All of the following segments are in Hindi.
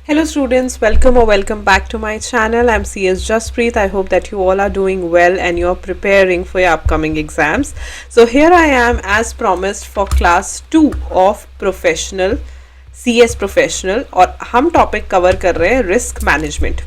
Hello students, welcome or welcome back to my channel. I'm CS Jaspreet. I hope that you all are doing well and you're preparing for your upcoming exams. So here I am as promised for class 2 of professional CS professional और हम टॉपिक कवर कर रहे हैं रिस्क मैनेजमेंट.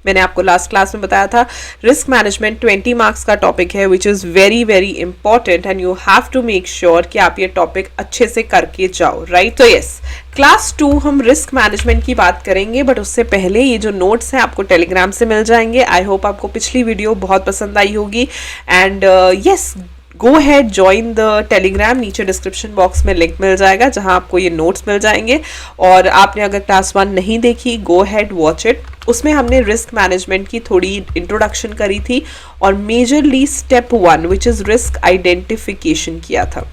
मैंने आपको लास्ट क्लास में बताया था रिस्क मैनेजमेंट 20 मार्क्स का टॉपिक है which is very very important and you have to make sure कि आप ये टॉपिक अच्छे से करके जाओ, राइट. तो यस, क्लास 2 हम रिस्क मैनेजमेंट की बात करेंगे, बट उससे पहले ये जो नोट्स हैं आपको टेलीग्राम से मिल जाएंगे. आई होप आपको पिछली वीडियो बहुत पसंद आई होगी and yes, go had join the Telegram. नीचे डिस्क्रिप्शन बॉक्स में लिंक मिल जाएगा जहां आपको ये नोट्स मिल जाएंगे. और आपने अगर क्लास 1 नहीं देखी, गो हैड वॉच इट. उसमें हमने रिस्क मैनेजमेंट की थोड़ी इंट्रोडक्शन करी थी और majorly step 1 which is risk identification किया था.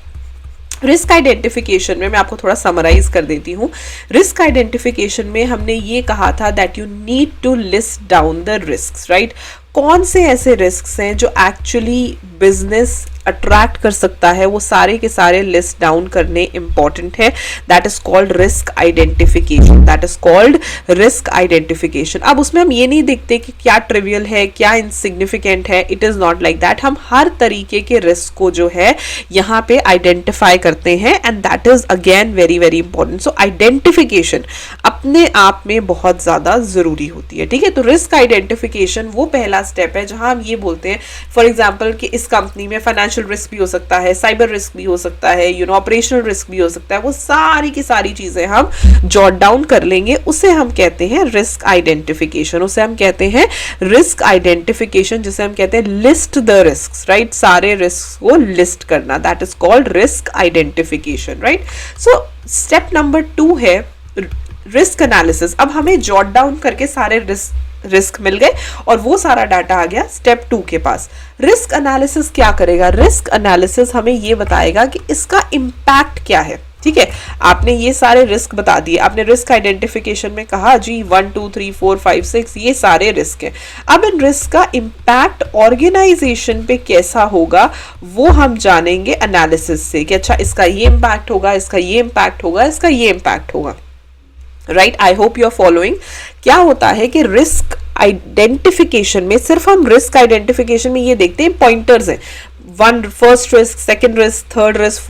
रिस्क आइडेंटिफिकेशन में मैं आपको थोड़ा समराइज कर देती हूँ. रिस्क आइडेंटिफिकेशन में हमने ये कहा था that you need to list down the risk, right. कौन से ऐसे रिस्क हैं जो एक्चुअली बिजनेस अट्रैक्ट कर सकता है, वो सारे के सारे लिस्ट डाउन करने इंपॉर्टेंट है. That is called risk identification. That is called risk identification. अब उसमें हम ये नहीं देखते कि क्या ट्रिवियल है, क्या इनसिग्निफिकेंट है. It is not like that. हम हर तरीके के रिस्क को जो है यहाँ पे आइडेंटिफाई करते हैं and that is again very very important. So identification अपने आप में बहुत ज्यादा जरूरी होती है, ठीक है. तो रिस्क आइडेंटिफिकेशन वो पहला स्टेप है जहां हम ये बोलते हैं फॉर एग्जांपल कि इस कंपनी में फाइनेंशियल रिस्क भी हो सकता है, साइबर रिस्क भी हो सकता है, ऑपरेशनल रिस्क भी हो सकता है. वो सारी की सारी चीजें हम जॉट डाउन कर लेंगे. उसे हम कहते हैं रिस्क आइडेंटिफिकेशन. उसे हम कहते हैं रिस्क आइडेंटिफिकेशन, जिसे हम कहते हैं लिस्ट द रिस्क, राइट. सारे रिस्क को लिस्ट करना, that is called risk identification, right. So step number 2 है रिस्क एनालिसिस. अब हमें जॉट डाउन करके सारे रिस्क मिल गए और वो सारा डाटा आ गया स्टेप 2 के पास. रिस्क एनालिसिस क्या करेगा? रिस्क एनालिसिस हमें ये बताएगा कि इसका इम्पैक्ट क्या है, ठीक है. आपने ये सारे रिस्क बता दिए. आपने रिस्क आइडेंटिफिकेशन में कहा जी 1 2 3 4 5 6 ये सारे रिस्क हैं. अब इन रिस्क का इम्पैक्ट ऑर्गेनाइजेशन पे कैसा होगा वो हम जानेंगे एनालिसिस से कि अच्छा इसका ये इम्पैक्ट होगा, इसका ये इम्पैक्ट होगा, इसका ये इम्पैक्ट होगा, right. I hope you are following. क्या होता है कि रिस्क आइडेंटिफिकेशन में सिर्फ हम रिस्क आइडेंटिफिकेशन में ये देखते हैं पॉइंटर्स हैं, first risk, second risk, third risk,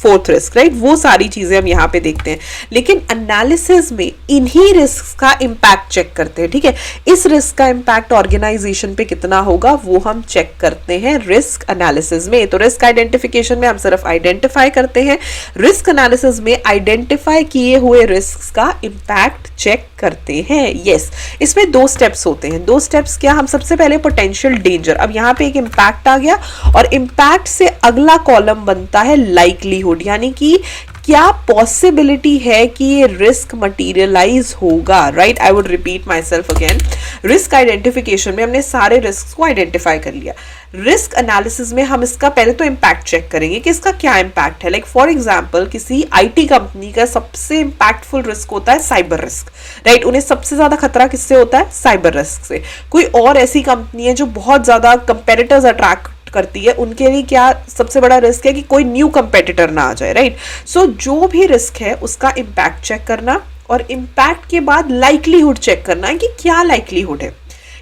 fourth risk, right. वो सारी चीजें हम यहाँ पे देखते हैं. लेकिन एनालिसिस में इन्हीं रिस्क का इम्पैक्ट चेक करते हैं, ठीक है. इस रिस्क का इम्पैक्ट ऑर्गेनाइजेशन पे कितना होगा वो हम चेक करते हैं रिस्क एनालिसिस में. तो रिस्क आइडेंटिफिकेशन में हम सिर्फ आइडेंटिफाई करते हैं, रिस्क एनालिसिस में आइडेंटिफाई किए हुए रिस्क का इम्पैक्ट चेक करते हैं. यस, इसमें 2 स्टेप्स होते हैं. 2 स्टेप्स क्या? हम सबसे पहले पोटेंशियल डेंजर. अब यहाँ पे एक इम्पैक्ट आ गया और इम्पैक्ट से अगला कॉलम बनता है लाइक्लीहुड, यानी कि क्या पॉसिबिलिटी है कि ये रिस्क मटीरियलाइज होगा, right. I would repeat my self again. Risk identification में हमने सारे रिस्क को आइडेंटिफाई कर लिया. रिस्क एनालिसिस में हम इसका पहले तो इम्पैक्ट चेक करेंगे कि इसका क्या इम्पैक्ट है. लाइक फॉर एग्जांपल किसी आईटी कंपनी का सबसे इम्पैक्टफुल रिस्क होता है साइबर रिस्क, राइट. उन्हें सबसे ज्यादा खतरा किससे होता है? साइबर रिस्क से. कोई और ऐसी कंपनी है जो बहुत ज्यादा कंपेटिटर्स अट्रैक्ट करती है, उनके लिए क्या सबसे बड़ा रिस्क है कि कोई न्यू कंपेटिटर ना आ जाए, राइट. सो जो भी रिस्क है उसका इम्पैक्ट चेक करना और इम्पैक्ट के बाद लाइक्लीहुड चेक करना है कि क्या लाइक्लीहुड है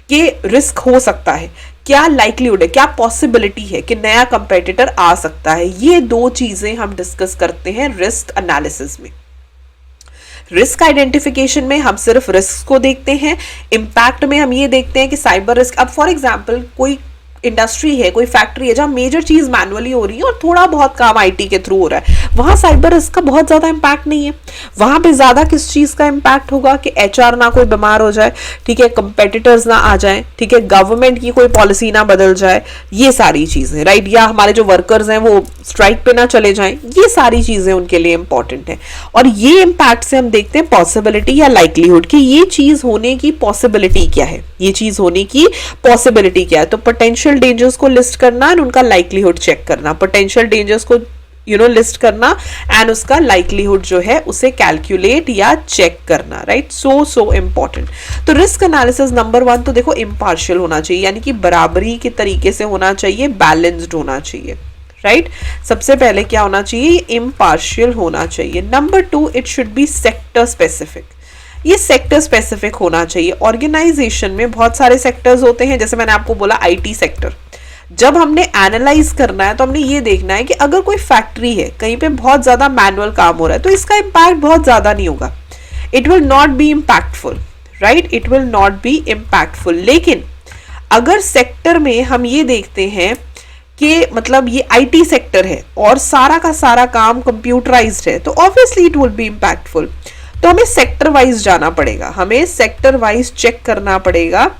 कि रिस्क हो सकता है, क्या लाइक्लीहुड है, क्या पॉसिबिलिटी है कि नया कंपेटिटर आ सकता है. ये 2 चीजें हम डिस्कस करते हैं रिस्क एनालिसिस में. रिस्क आइडेंटिफिकेशन में हम सिर्फ रिस्क को देखते हैं, इम्पैक्ट में हम ये देखते हैं कि साइबर रिस्क. अब फॉर एग्जांपल कोई इंडस्ट्री है, कोई फैक्ट्री है जहां मेजर चीज मैनुअली हो रही है और थोड़ा बहुत काम आईटी के थ्रू हो रहा है, वहां साइबर रिस्क का बहुत ज्यादा इंपैक्ट नहीं है. वहां पे ज्यादा किस चीज का इंपैक्ट होगा कि एचआर ना कोई बीमार हो जाए, ठीक है, कंपेटिटर्स ना आ जाए, ठीक है, गवर्नमेंट की कोई पॉलिसी ना बदल जाए, ये सारी चीजें, राइट. या हमारे जो वर्कर्स हैं वो स्ट्राइक पे ना चले जाएं, ये सारी चीजें उनके लिए इंपॉर्टेंट है. और ये इम्पैक्ट से हम देखते हैं पॉसिबिलिटी या लाइक्लीहुड कि ये चीज होने की पॉसिबिलिटी क्या है, ये चीज होने की पॉसिबिलिटी क्या है. तो पोटेंशियल डेंजर्स को लिस्ट करना एंड उनका लाइक्लीहुड चेक करना, पोटेंशियल डेंजर्स को लिस्ट करना एंड उसका लाइक्लीहुड जो है उसे कैलकुलेट या चेक करना, राइट. So important. तो रिस्क एनालिसिस नंबर 1 तो देखो इम्पार्शियल होना चाहिए, यानी कि बराबरी के तरीके से होना चाहिए, बैलेंस्ड होना चाहिए, राइट. सबसे पहले क्या होना चाहिए? इम्पार्शियल होना चाहिए. Number 2 it should be sector specific. ये सेक्टर स्पेसिफिक होना चाहिए। ऑर्गेनाइजेशन में बहुत सारे सेक्टर्स होते हैं, जैसे मैंने आपको बोला आईटी सेक्टर। जब हमने एनालाइज करना है तो हमने ये देखना है कि अगर कोई फैक्ट्री है, कहीं पे बहुत ज्यादा मैनुअल काम हो रहा है, तो इसका इम्पैक्ट बहुत ज्यादा नहीं होगा, it will not be impactful, right, it will not be impactful. लेकिन अगर सेक्टर में हम ये देखते हैं कि मतलब ये आईटी सेक्टर है और सारा का सारा काम कंप्यूटराइज्ड है, तो obviously it will be impactful. तो हमें सेक्टर वाइज जाना पड़ेगा, हमें सेक्टर वाइज चेक करना पड़ेगा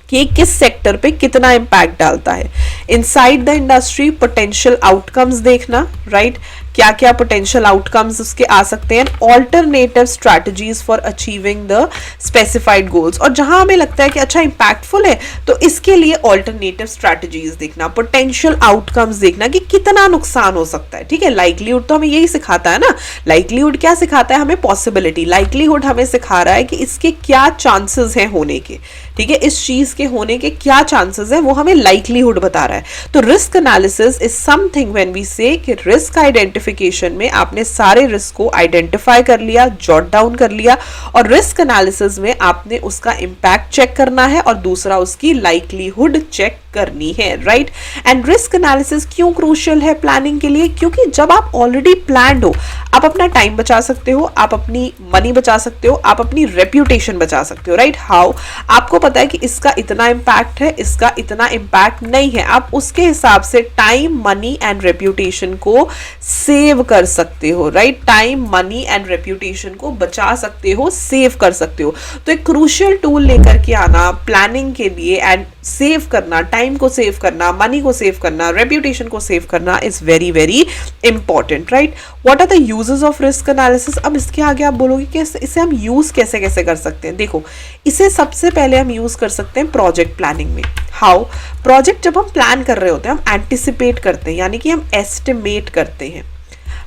कि किस सेक्टर पे कितना इम्पैक्ट डालता है। Inside the industry potential outcomes देखना, राइट, क्या क्या पोटेंशियल आउटकम्स उसके आ सकते हैं, alternative strategies for achieving the specified goals. और जहां हमें लगता है कि अच्छा इम्पैक्टफुल है तो इसके लिए ऑल्टरनेटिव स्ट्रैटेजीज देखना, पोटेंशियल आउटकम्स देखना कि कितना नुकसान हो सकता है। ठीक है, लाइकलीहुड तो हमें यही सिखाता है ना, लाइकलीहुड क्या सिखाता है हमें, पॉसिबिलिटी। लाइकलीहुड हमें सिखा रहा है कि इसके क्या चांसेस हैं होने के, ठीक है, इस चीज के होने के क्या चांसेस है वो हमें लाइकलीहुड बता रहा है। तो risk analysis is something when we say कि रिस्क आइडेंटिफिकेशन में आपने सारे रिस्क को आइडेंटिफाई कर लिया, जॉट डाउन कर लिया, और रिस्क एनालिसिस में आपने उसका इंपैक्ट चेक करना है और दूसरा उसकी लाइकलीहुड चेक करनी है, राइट। एंड रिस्क एनालिसिस क्यों क्रूशियल है प्लानिंग के लिए, क्योंकि जब आप ऑलरेडी प्लान्ड हो, आप अपना टाइम बचा सकते हो, आप अपनी मनी बचा सकते हो, आप अपनी रेप्यूटेशन बचा सकते हो, राइट। हाउ, आपको पता है कि इसका इतना इम्पैक्ट है, इसका इतना इम्पैक्ट नहीं है, आप उसके हिसाब से टाइम, मनी एंड रेप्यूटेशन को सेव कर सकते हो, right. Time, money and reputation को बचा सकते हो, सेव कर सकते हो। तो एक क्रूशियल टूल लेकर के आना प्लानिंग के लिए एंड सेव करना, टाइम को सेव करना, मनी को सेव करना, रेप्यूटेशन को सेव करना is very very important, right. What are the uses of risk analysis. अब इसके आगे आप बोलोगे कि इसे हम यूज कैसे कैसे कर सकते हैं। देखो, इसे सबसे पहले हम यूज कर सकते हैं प्रोजेक्ट प्लानिंग में। हाउ, प्रोजेक्ट जब हम प्लान कर रहे होते हैं, हम एंटिसिपेट करते हैं, यानी कि हम एस्टिमेट करते हैं,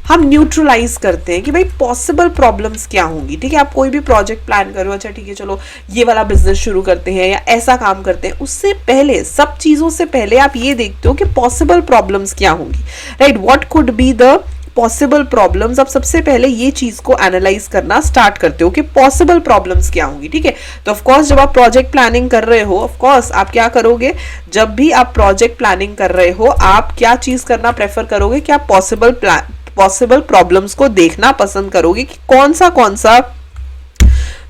हम न्यूट्रलाइज करते हैं कि भाई पॉसिबल प्रॉब्लम्स क्या होंगी। ठीक है, आप कोई भी प्रोजेक्ट प्लान करो, अच्छा ठीक है चलो ये वाला बिजनेस शुरू करते हैं या ऐसा काम करते हैं, उससे पहले, सब चीजों से पहले आप ये देखते हो कि पॉसिबल प्रॉब्लम्स क्या होंगी, right. What could be the possible problems. अब सबसे पहले ये चीज को एनालाइज करना स्टार्ट करते हो कि पॉसिबल प्रॉब्लम्स क्या होंगी। ठीक है, तो ऑफ कोर्स जब आप प्रोजेक्ट प्लानिंग कर रहे हो, ऑफ कोर्स आप क्या करोगे, जब भी आप प्रोजेक्ट प्लानिंग कर रहे हो, आप क्या चीज करना प्रेफर करोगे कि आप पॉसिबल प्रॉब्लम्स को देखना पसंद करोगे कि कौन सा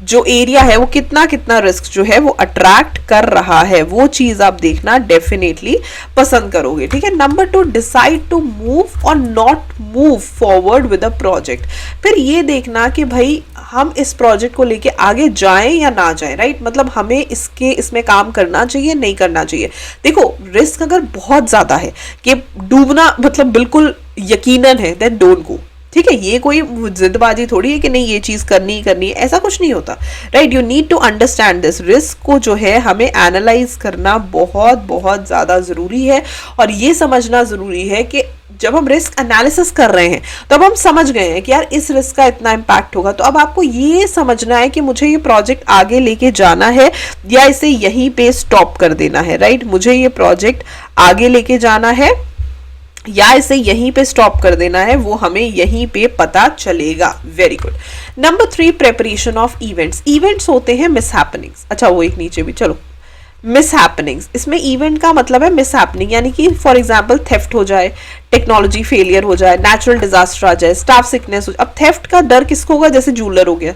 जो एरिया है वो कितना कितना रिस्क जो है वो अट्रैक्ट कर रहा है, वो चीज आप देखना डेफिनेटली पसंद करोगे। ठीक है, नंबर 2, डिसाइड टू मूव और not move forward with a project. फिर ये देखना कि भाई हम इस प्रोजेक्ट को लेके आगे जाएं या ना जाएं, राइट। मतलब हमें इसमें काम करना चाहिए, नहीं करना चाहिए। देखो, रिस्क अगर बहुत ज्यादा है कि डूबना मतलब बिल्कुल यकीनन है, देन डोंट गो। ठीक है, ये कोई जिदबाजी थोड़ी है कि नहीं ये चीज करनी ही करनी है, ऐसा कुछ नहीं होता, right. You need to understand this. Risk को जो है हमें एनालाइज करना बहुत बहुत ज्यादा जरूरी है, और ये समझना जरूरी है कि जब हम रिस्क एनालिसिस कर रहे हैं तो अब हम समझ गए हैं कि यार इस रिस्क का इतना इम्पैक्ट होगा, तो अब आपको ये समझना है कि मुझे ये प्रोजेक्ट आगे लेके जाना है या इसे यहीं पे स्टॉप कर देना है, राइट। मुझे ये प्रोजेक्ट आगे लेके जाना है या इसे यहीं पे स्टॉप कर देना है, वो हमें यहीं पे पता चलेगा। Very good. Number 3, preparation of events. Events होते हैं मिस हैपनिंग्स। अच्छा, वो एक नीचे भी, चलो, मिस हैपनिंग्स, इसमें इवेंट का मतलब है मिस हैपनिंग, यानी कि फॉर एग्जांपल थेफ्ट हो जाए, टेक्नोलॉजी फेलियर हो जाए, नेचुरल डिजास्टर आ जाए, स्टाफ सिकनेस हो जाए। अब थेफ्ट का डर किसको होगा, जैसे जूलर हो गया,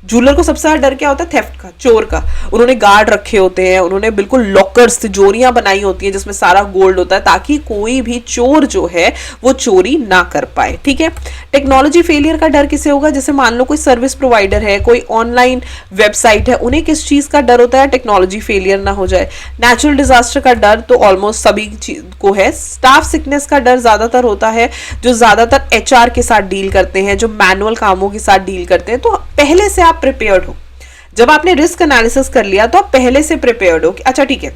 जूलर को सबसे ज्यादा डर क्या होता है, थेफ्ट का, चोर का। उन्होंने गार्ड रखे होते हैं, उन्होंने बिल्कुल लॉकर्स, तिजोरियां बनाई होती हैं जिसमें सारा गोल्ड होता है ताकि कोई भी चोर जो है वो चोरी ना कर पाए। ठीक है, टेक्नोलॉजी फेलियर का डर किसे होगा, जैसे मान लो कोई सर्विस प्रोवाइडर है, कोई ऑनलाइन वेबसाइट है, उन्हें किस चीज का डर होता है, टेक्नोलॉजी फेलियर ना हो जाए। नेचुरल डिजास्टर का डर तो ऑलमोस्ट सभी को है। स्टाफ सिकनेस का डर ज्यादातर होता है जो ज्यादातर HR के साथ डील करते हैं, जो मैनुअल कामों के साथ डील करते हैं। तो पहले से आप प्रिपेयर्ड हो, जब आपने रिस्क एनालिसिस कर लिया तो आप पहले से प्रिपेयर्ड हो कि अच्छा ठीक है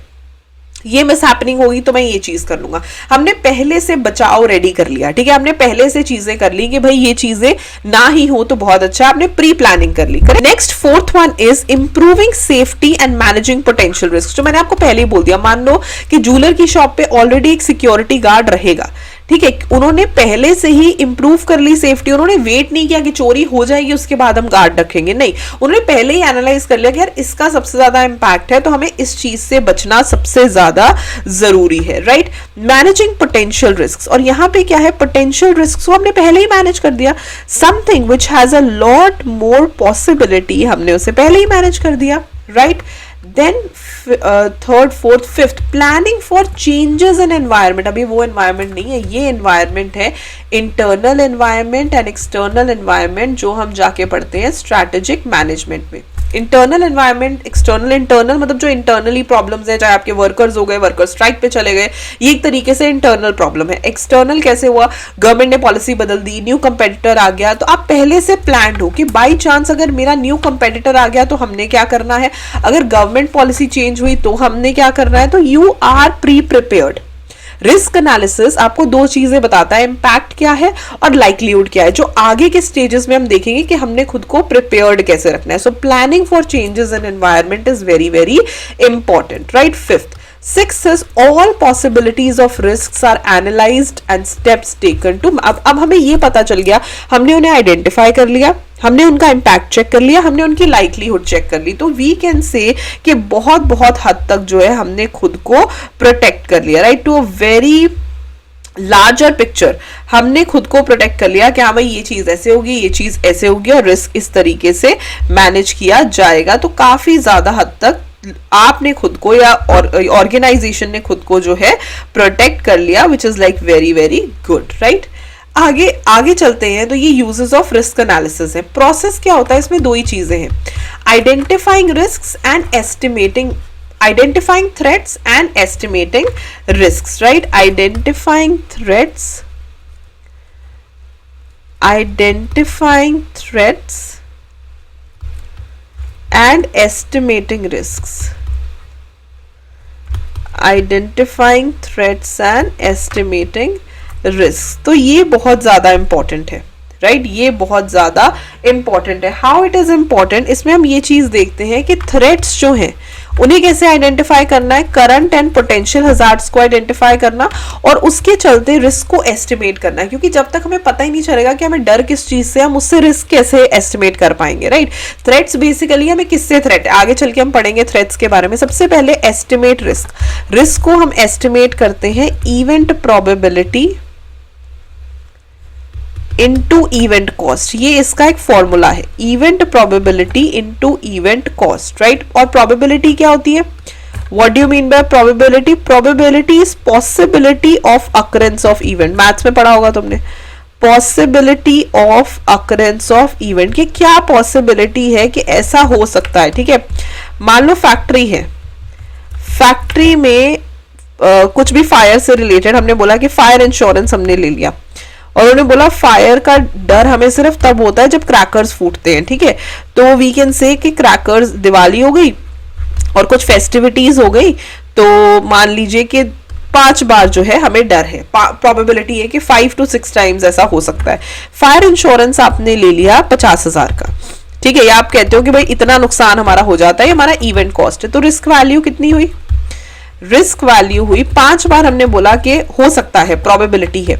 ये मिस हैपनिंग होगी तो मैं ये चीज कर लूंगा। हमने पहले से बचाव रेडी कर लिया। ठीक है, हमने पहले से चीजें कर ली कि भाई ये चीजें ना ही हो तो बहुत अच्छा, आपने प्री प्लानिंग कर ली। Next 4th one is improving safety and managing potential risk. जो मैंने आपको पहले ही बोल दिया, मान लो कि जूलर की शॉप पे ऑलरेडी एक सिक्योरिटी गार्ड रहेगा, ठीक है, उन्होंने पहले से ही इंप्रूव कर ली सेफ्टी, उन्होंने वेट नहीं किया कि चोरी हो जाएगी उसके बाद हम गार्ड रखेंगे, नहीं, उन्होंने पहले ही एनालाइज कर लिया कि यार इसका सबसे ज्यादा इंपैक्ट है तो हमें इस चीज से बचना सबसे ज्यादा जरूरी है, राइट। मैनेजिंग पोटेंशियल रिस्क, और यहां पे क्या है, पोटेंशियल रिस्क को हमने पहले ही मैनेज कर दिया, something which has a lot more possibility हमने उसे पहले ही मैनेज कर दिया, right. Then third fourth fifth, planning for changes in environment. अभी वो एनवायरमेंट नहीं है, ये एनवायरमेंट है internal environment and external environment, जो हम जाके पढ़ते हैं स्ट्रैटेजिक मैनेजमेंट में। इंटरनल एनवायरमेंट, एक्सटर्नल, इंटरनल मतलब जो इंटरनली प्रॉब्लम्स हैं, चाहे आपके वर्कर्स हो गए, वर्कर स्ट्राइक पे चले गए, ये एक तरीके से इंटरनल प्रॉब्लम है। एक्सटर्नल कैसे हुआ, गवर्नमेंट ने पॉलिसी बदल दी, न्यू कंपेटिटर आ गया, तो आप पहले से प्लान्ड हो कि बाई चांस अगर मेरा न्यू कंपेटिटर आ गया तो हमने क्या करना है, अगर गवर्नमेंट पॉलिसी चेंज हुई तो हमने क्या करना है, तो you are pre prepared. Risk analysis आपको दो चीजें बताता है, इंपैक्ट क्या है और लाइक्लीहुड क्या है, जो आगे के स्टेजेस में हम देखेंगे कि हमने खुद को प्रिपेयर्ड कैसे रखना है। So planning for changes in environment is very very important, right. Fifth, Sixth is all possibilities of risks are analyzed and steps taken to, अब हमें ये पता चल गया, हमने उन्हें आइडेंटिफाई कर लिया, हमने उनका इम्पैक्ट चेक कर लिया, हमने उनकी लाइकलीहुड चेक कर ली, तो वी कैन से कि बहुत बहुत हद तक जो है हमने खुद को प्रोटेक्ट कर लिया, right. To a very larger picture हमने खुद को प्रोटेक्ट कर लिया कि हाँ भाई ये चीज ऐसे होगी, ये चीज ऐसे होगी और रिस्क इस तरीके से मैनेज किया जाएगा। तो काफी ज्यादा हद तक आपने खुद को या ऑर्गेनाइजेशन ने खुद को जो है प्रोटेक्ट कर लिया, which is like very very good, right. आगे आगे चलते हैं, तो ये यूजेस ऑफ रिस्क एनालिसिस है। प्रोसेस क्या होता है, इसमें दो ही चीजें हैं, identifying risks and estimating, identifying threats and estimating risks, right? Identifying threats and estimating risks, identifying threats and estimating risks, तो ये बहुत ज्यादा इंपॉर्टेंट है, राइट, ये बहुत ज्यादा इंपॉर्टेंट है। हाउ इट इज इंपॉर्टेंट, इसमें हम ये चीज देखते हैं कि थ्रेट्स जो हैं उन्हें कैसे आइडेंटिफाई करना है, करंट एंड पोटेंशियल हजार्ड्स को आइडेंटिफाई करना और उसके चलते रिस्क को एस्टिमेट करना है, क्योंकि जब तक हमें पता ही नहीं चलेगा कि हमें डर किस चीज से, हम उससे रिस्क कैसे एस्टिमेट कर पाएंगे, राइट। थ्रेट्स बेसिकली हमें किससे थ्रेट है, आगे चल के हम पढ़ेंगे थ्रेट्स के बारे में। सबसे पहले एस्टिमेट रिस्क, रिस्क को हम एस्टिमेट करते हैं event probability into event cost, ये इसका एक फॉर्मूला है, event probability into event cost, right. और प्रोबेबिलिटी क्या होती है, what do you mean by probability, probability is possibility of occurrence of event, maths में पढ़ा होगा तुमने, possibility of occurrence of event, कि क्या पॉसिबिलिटी है कि ऐसा हो सकता है, ठीक है। मान लो फैक्ट्री है, फैक्ट्री में कुछ भी फायर से रिलेटेड, हमने बोला कि फायर इंश्योरेंस हमने ले लिया, और उन्होंने बोला फायर का डर हमें सिर्फ तब होता है जब क्रैकर्स फूटते हैं, ठीक है। तो वी कैन से कि क्रैकर्स, दिवाली हो गई और कुछ फेस्टिविटीज हो गई, तो मान लीजिए कि 5 बार जो है हमें डर है, प्रोबेबिलिटी है कि 5 to 6 टाइम्स ऐसा हो सकता है। फायर इंश्योरेंस आपने ले लिया 50,000 का, ठीक है, या आप कहते हो कि भाई इतना नुकसान हमारा हो जाता है, हमारा इवेंट कॉस्ट है, तो रिस्क वैल्यू कितनी हुई, रिस्क वैल्यू हुई 5 बार, हमने बोला कि हो सकता है, प्रोबेबिलिटी है,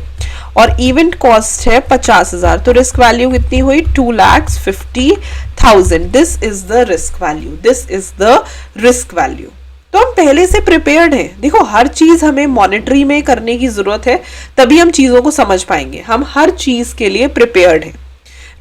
और इवेंट कॉस्ट है 50,000, तो रिस्क वैल्यू कितनी हुई 2,50,000। This is the risk value, this is the risk value. तो हम पहले से प्रिपेयर्ड हैं, देखो हर चीज हमें मॉनिटरी में करने की जरूरत है, तभी हम चीजों को समझ पाएंगे, हम हर चीज के लिए प्रिपेयर्ड हैं,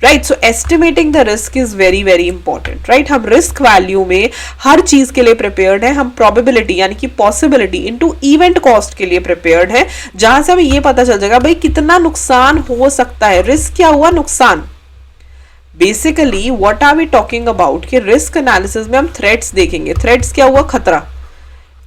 right. So estimating the risk is very very important, right. हम रिस्क वैल्यू में हर चीज के लिए प्रिपेयर्ड है, हम प्रोबेबिलिटी यानी कि पॉसिबिलिटी इनटू इवेंट कॉस्ट के लिए प्रिपेयर्ड है, जहां से हमें ये पता चल जाएगा भाई कितना नुकसान हो सकता है। रिस्क क्या हुआ, नुकसान। Basically what are we talking about कि रिस्क एनालिसिस में हम थ्रेट्स देखेंगे, थ्रेट्स क्या हुआ, खतरा,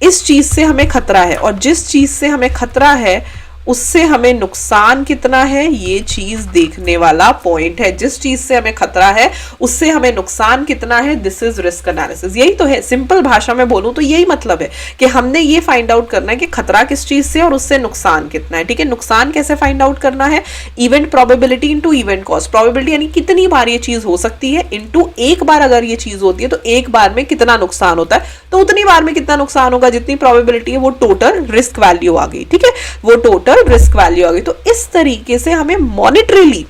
इस चीज से हमें खतरा है, और जिस चीज से हमें खतरा है उससे हमें नुकसान कितना है, ये चीज देखने वाला पॉइंट है। जिस चीज से हमें खतरा है उससे हमें नुकसान कितना है, दिस इज रिस्क एनालिसिस। यही तो है, सिंपल भाषा में बोलूं तो यही मतलब है कि हमने ये फाइंड आउट करना है कि खतरा किस चीज से और उससे नुकसान कितना है, ठीक है। नुकसान कैसे फाइंड आउट करना है, event probability into event cost, probability यानी कितनी बार ये चीज हो सकती है, इनटू एक बार अगर ये चीज होती है तो एक बार में कितना नुकसान होता है, तो उतनी बार में कितना नुकसान होगा जितनी प्रोबेबिलिटी है, वो टोटल रिस्क वैल्यू आ गई, ठीक है, वो टोटल टोटल रिस्क वैल्यू आ गई। तो इस तरीके से हमें मॉनिटरीली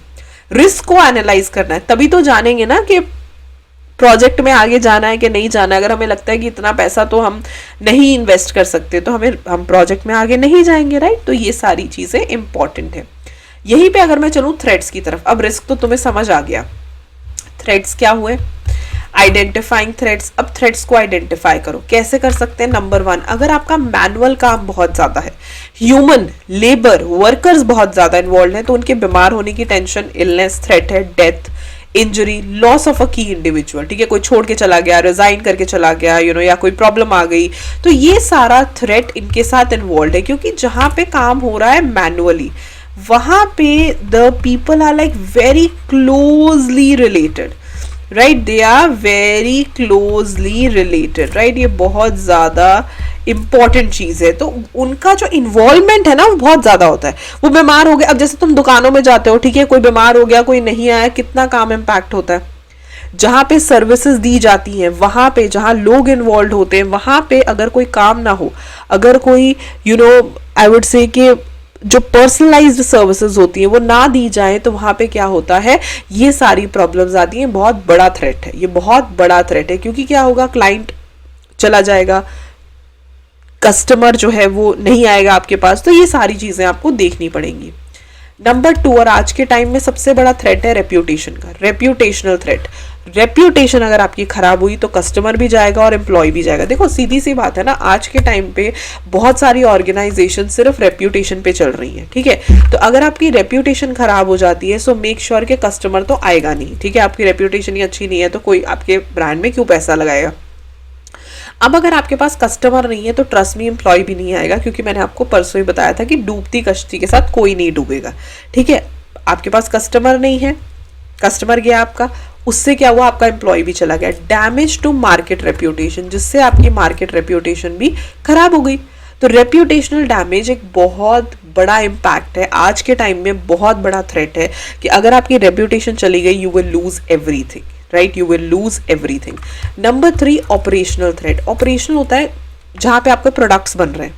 रिस्क को एनालाइज करना है, तभी तो जानेंगे ना कि प्रोजेक्ट में आगे जाना है कि नहीं जाना है। अगर हमें लगता है कि इतना पैसा तो हम नहीं इन्वेस्ट कर सकते तो हम प्रोजेक्ट में आगे नहीं जाएंगे, राइट। तो ये सारी चीजें इंपॉर्टेंट है। यहीं पे अगर मैं चलूँ थ्रेट्स की तरफ, अब रिस्क तो तुम्हें समझ आ गया, थ्रेट्स क्या हुए, आइडेंटिफाइंग थ्रेट्स। अब थ्रेट्स को आइडेंटिफाई करो, कैसे कर सकते हैं। नंबर 1, अगर आपका मैनुअल काम बहुत ज्यादा है, ह्यूमन लेबर वर्कर्स बहुत ज्यादा इन्वॉल्व हैं, तो उनके बीमार होने की टेंशन, इलनेस थ्रेट है, death, injury, loss of a की इंडिविजुअल, ठीक है, कोई छोड़ के चला गया, रिजाइन करके चला गया, या कोई प्रॉब्लम आ गई, तो ये सारा थ्रेट इनके साथ इन्वॉल्व है। क्योंकि जहां पे काम हो रहा है मैनुअली, वहां पे the people are like very closely related, right, they are very closely related, right. ये बहुत ज्यादा इंपॉर्टेंट चीज है। तो उनका जो इन्वॉल्वमेंट है ना वो बहुत ज्यादा होता है। वो बीमार हो गए, अब जैसे तुम दुकानों में जाते हो, ठीक है, कोई बीमार हो गया, कोई नहीं आया, कितना काम इम्पैक्ट होता है। जहां पे सर्विसेज दी जाती हैं, वहां पे जहां लोग इन्वॉल्व होते हैं, वहां पे अगर कोई काम ना हो, अगर कोई आई वुड से कि जो पर्सनलाइज्ड सर्विसेज होती हैं वो ना दी जाए, तो वहां पे क्या होता है, ये सारी प्रॉब्लम्स आती हैं। बहुत बड़ा थ्रेट है, ये बहुत बड़ा थ्रेट है। क्योंकि क्या होगा, क्लाइंट चला जाएगा, कस्टमर जो है वो नहीं आएगा आपके पास, तो ये सारी चीजें आपको देखनी पड़ेंगी। नंबर 2, और आज के टाइम में सबसे बड़ा थ्रेट है रेप्यूटेशन का, रेप्यूटेशनल थ्रेट। रेप्यूटेशन अगर आपकी खराब हुई तो कस्टमर भी जाएगा और एम्प्लॉय भी जाएगा। देखो सीधी सी बात है ना, आज के टाइम पे बहुत सारी ऑर्गेनाइजेशन सिर्फ रेप्यूटेशन पे चल रही हैं, ठीक है। तो अगर आपकी रेप्यूटेशन खराब हो जाती है, सो मेक श्योर के कस्टमर तो आएगा नहीं, ठीक है। आपकी रेप्यूटेशन ही अच्छी नहीं है तो कोई आपके ब्रांड में क्यों पैसा लगाएगा। अब अगर आपके पास कस्टमर नहीं है तो ट्रस्ट मी एम्प्लॉय भी नहीं आएगा, क्योंकि मैंने आपको परसों ही बताया था कि डूबती कश्ती के साथ कोई नहीं डूबेगा, ठीक है। आपके पास कस्टमर नहीं है, कस्टमर गया आपका, उससे क्या हुआ, आपका एम्प्लॉय भी चला गया। डैमेज टू मार्केट रेप्यूटेशन, जिससे आपकी मार्केट रेप्यूटेशन भी खराब हो गई। तो रेप्यूटेशनल डैमेज एक बहुत बड़ा इम्पैक्ट है, आज के टाइम में बहुत बड़ा थ्रेट है कि अगर आपकी रेप्यूटेशन चली गई, you will lose everything, right, you will lose everything. Number 3, operational threat. Operational होता है जहां पे आपके प्रोडक्ट्स बन रहे हैं,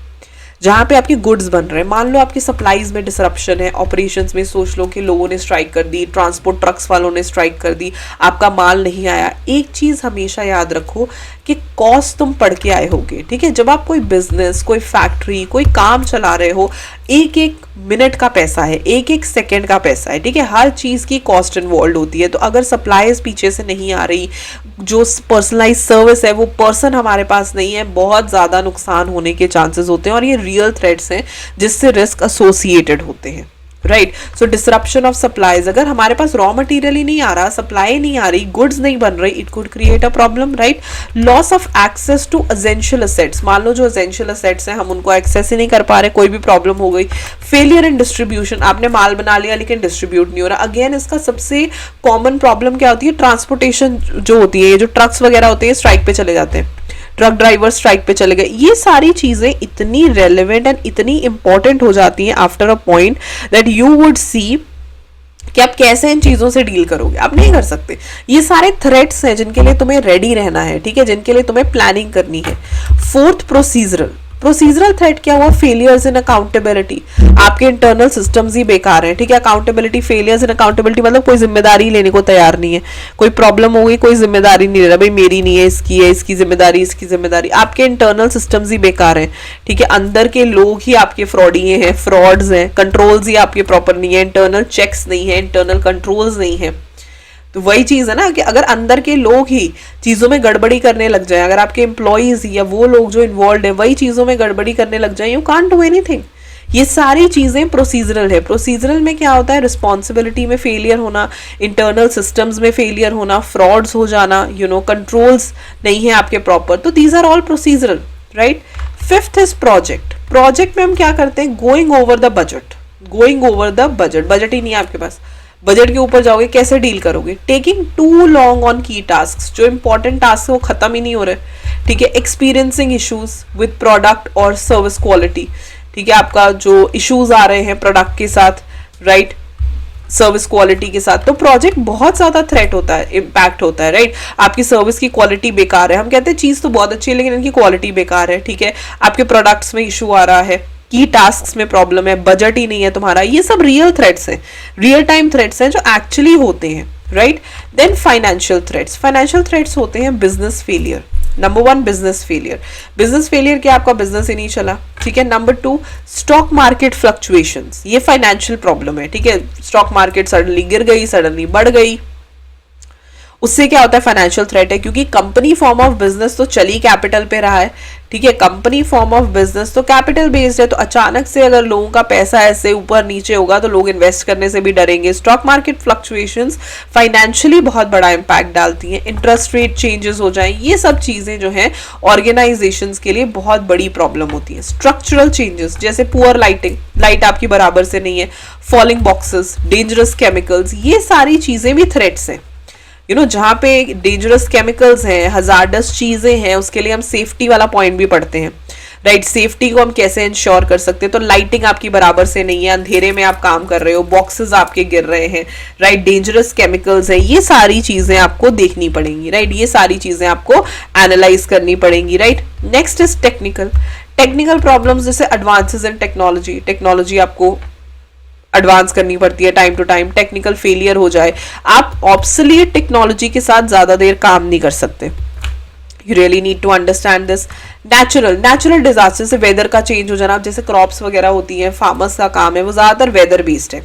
जहां पे आपकी गुड्स बन रहे हैं। मान लो आपकी सप्लाईज में डिसरप्शन है, ऑपरेशंस में सोच लो कि लोगों ने स्ट्राइक कर दी, ट्रांसपोर्ट ट्रक्स वालों ने स्ट्राइक कर दी, आपका माल नहीं आया। एक चीज हमेशा याद रखो कि कॉस्ट तुम पढ़ के आए होगे, ठीक है। जब आप कोई बिजनेस, कोई फैक्ट्री, कोई काम चला रहे हो, एक एक मिनट का पैसा है, एक एक सेकंड का पैसा है, ठीक है। हर चीज की कॉस्ट इन्वॉल्व होती है। तो अगर सप्लाईज पीछे से नहीं आ रही, जो पर्सनलाइज सर्विस है वो पर्सन हमारे पास नहीं है, बहुत ज्यादा नुकसान होने के चांसेस होते हैं। और ये रियल थ्रेट्स हैं जिससे रिस्क एसोसिएटेड होते हैं, right. So disruption of supplies, अगर हमारे पास रॉ मटेरियल ही नहीं आ रहा, सप्लाई नहीं आ रही, गुड्स नहीं बन रही, it could create a problem, right. Loss of access to essential assets, मान लो जो एसेंशियल असेट्स हैं हम उनको एक्सेस ही नहीं कर पा रहे, कोई भी प्रॉब्लम हो गई। फेलियर इन डिस्ट्रीब्यूशन, आपने माल बना लिया लेकिन डिस्ट्रीब्यूट नहीं हो रहा। अगेन इसका सबसे कॉमन प्रॉब्लम क्या होती है, ट्रांसपोर्टेशन जो होती है, जो ट्रक्स वगैरह होते हैं स्ट्राइक पे चले जाते हैं, ट्रक ड्राइवर स्ट्राइक पे चले गए। ये सारी चीजें इतनी रेलेवेंट एंड इतनी इंपॉर्टेंट हो जाती हैं after a point that you would see कि आप कैसे इन चीजों से डील करोगे, आप नहीं कर सकते। ये सारे थ्रेट्स हैं जिनके लिए तुम्हें रेडी रहना है, ठीक है, जिनके लिए तुम्हें प्लानिंग करनी है। 4th, procedural. प्रोसीजरल थ्रेट क्या हुआ, फेलियर्स इन अकाउंटेबिलिटी, आपके इंटरनल सिस्टम्स ही बेकार हैं, ठीक है। अकाउंटेबिलिटी, फेलियर्स इन अकाउंटेबिलिटी मतलब कोई जिम्मेदारी लेने को तैयार नहीं है, कोई प्रॉब्लम हो गई कोई जिम्मेदारी नहीं ले रहा, भाई मेरी नहीं है, इसकी जिम्मेदारी, इसकी जिम्मेदारी। आपके इंटरनल सिस्टम्स ही बेकार हैं, ठीक है। अंदर के लोग ही आपके फ्रॉडिये हैं, फ्रॉड्स हैं, कंट्रोल्स ही आपके प्रॉपर नहीं है, इंटरनल चेक्स नहीं है, इंटरनल कंट्रोल्स नहीं है। तो वही चीज है ना कि अगर अंदर के लोग ही चीजों में गड़बड़ी करने लग जाए, अगर आपके एम्प्लॉइज या वो लोग जो इन्वॉल्व है वही चीजों में गड़बड़ी करने लग जाए, यू कांट डू एनीथिंग। ये सारी चीजें प्रोसीजरल है। प्रोसीजरल में क्या होता है, रिस्पॉन्सिबिलिटी में फेलियर होना, इंटरनल सिस्टम्स में फेलियर होना, फ्रॉड्स हो जाना, कंट्रोल्स नहीं है आपके प्रॉपर। तो these are all procedural, right. 5th is project. Project में हम क्या करते हैं, going over the budget, going over the budget. Budget ही नहीं है आपके पास, बजट के ऊपर जाओगे, कैसे डील करोगे। टेकिंग टू लॉन्ग ऑन की टास्क, जो इंपॉर्टेंट टास्क है वो खत्म ही नहीं हो रहे, ठीक है। एक्सपीरियंसिंग इश्यूज विद प्रोडक्ट और सर्विस क्वालिटी, ठीक है। आपका जो इश्यूज आ रहे हैं प्रोडक्ट के साथ, राइट, सर्विस क्वालिटी के साथ, तो प्रोजेक्ट बहुत ज्यादा थ्रेट होता है, इम्पैक्ट होता है, राइट। आपकी सर्विस की क्वालिटी बेकार है, हम कहते हैं चीज तो बहुत अच्छी है लेकिन इनकी क्वालिटी बेकार है, ठीक है। आपके प्रोडक्ट्स में इशू आ रहा है, की टास्क्स में प्रॉब्लम है, बजट ही नहीं है तुम्हारा, ये सब रियल थ्रेट्स हैं, रियल टाइम थ्रेट्स हैं जो एक्चुअली होते हैं, right. Then financial threats, financial threats होते हैं business failure. Number 1 business failure, business failure क्या, आपका बिजनेस ही नहीं चला, ठीक है। नंबर 2 स्टॉक मार्केट फ्लक्चुएशंस, ये फाइनेंशियल प्रॉब्लम है, ठीक है। स्टॉक मार्केट सडनली गिर गई, सडनली बढ़ गई, उससे क्या होता है, फाइनेंशियल थ्रेट है, क्योंकि कंपनी फॉर्म ऑफ बिजनेस तो चली कैपिटल पे रहा है, ठीक है। कंपनी फॉर्म ऑफ बिजनेस तो कैपिटल बेस्ड है, तो अचानक से अगर लोगों का पैसा ऐसे ऊपर नीचे होगा तो लोग इन्वेस्ट करने से भी डरेंगे। स्टॉक मार्केट फ्लक्चुएशंस फाइनेंशियली बहुत बड़ा इंपैक्ट डालती हैं, इंटरेस्ट रेट चेंजेस हो जाए, ये सब चीजें जो हैं ऑर्गेनाइजेशंस के लिए बहुत बड़ी प्रॉब्लम होती है। स्ट्रक्चरल चेंजेस जैसे पुअर लाइटिंग, लाइट आपकी बराबर से नहीं है, फॉलिंग बॉक्सेस, डेंजरस केमिकल्स, ये सारी चीजें भी थ्रेट्स हैं। जहां पे डेंजरस केमिकल्स हैं, हजार्डस चीजें हैं, उसके लिए हम सेफ्टी वाला पॉइंट भी पढ़ते हैं, राइट। सेफ्टी को हम कैसे इंश्योर कर सकते हैं, तो लाइटिंग आपकी बराबर से नहीं है, अंधेरे में आप काम कर रहे हो, बॉक्सेस आपके गिर रहे हैं, राइट, डेंजरस केमिकल्स है, ये सारी चीजें आपको देखनी पड़ेंगी, राइट, ये सारी चीजें आपको एनालाइज करनी पड़ेंगी, right. Next is technical problems, जैसे एडवांसेस इन टेक्नोलॉजी, टेक्नोलॉजी आपको एडवांस करनी पड़ती है time to time, technical failure हो जाए, आप ऑब्सोलीट टेक्नोलॉजी के साथ ज्यादा देर काम नहीं कर सकते। You really need to understand this. Natural disaster से वेदर का चेंज हो जाना, जैसे क्रॉप्स वगैरह होती हैं, फार्मर्स का काम है, वो ज्यादातर वेदर बेस्ड है,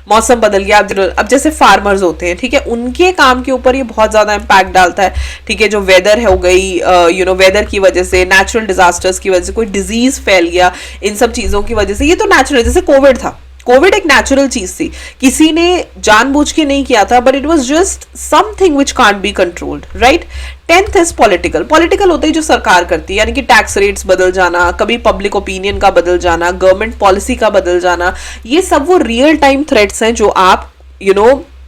मौसम बदल गया, अब जैसे फार्मर्स होते हैं, ठीक है, उनके काम के ऊपर ये बहुत ज्यादा इंपैक्ट डालता है, ठीक है। जो वेदर हो गई, वेदर की वजह से, नेचुरल डिजास्टर्स की वजह से, कोई डिजीज फैल गया, इन सब चीजों की वजह से, ये तो नेचुरल, जैसे कोविड था, कोविड एक नेचुरल चीज थी, किसी ने जानबूझ के नहीं किया था, but it was just something which can't be controlled, right. 10th is political होता है जो सरकार करती है, यानी कि टैक्स रेट्स बदल जाना, कभी पब्लिक ओपिनियन का बदल जाना, गवर्नमेंट पॉलिसी का बदल जाना, ये सब वो रियल टाइम थ्रेट्स हैं जो आप